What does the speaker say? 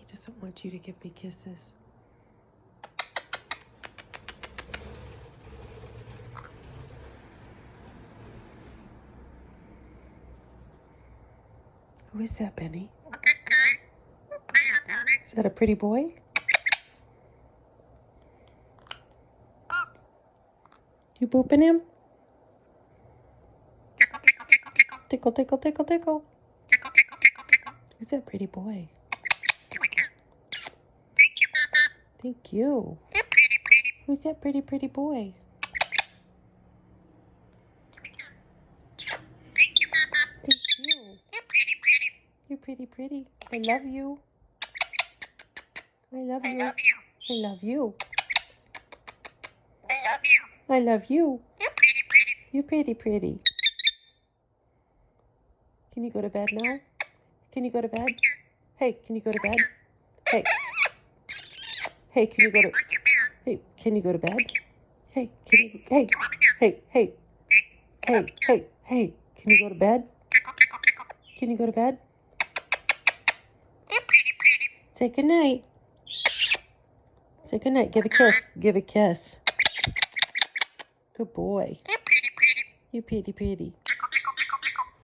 just don't want you to give me kisses. Who is that, Benny? Is that a pretty boy? You booping him? Tickle, tickle, tickle, tickle. Who's that pretty boy? Thank you. Who's that pretty, pretty boy? Thank you. You're pretty, pretty. I love you. I love you. I love you. I love you. You're pretty, pretty. Can you go to bed now? Can you go to bed? Hey, can you go to bed? Hey. Hey, can you go to... Hey, can you go to bed? Hey, can you... Hey, hey, hey. Hey, hey, hey. Can you go to bed? Can you go to bed? Say goodnight. Say goodnight. Give a kiss. Give a kiss. Good boy. You pretty, pretty.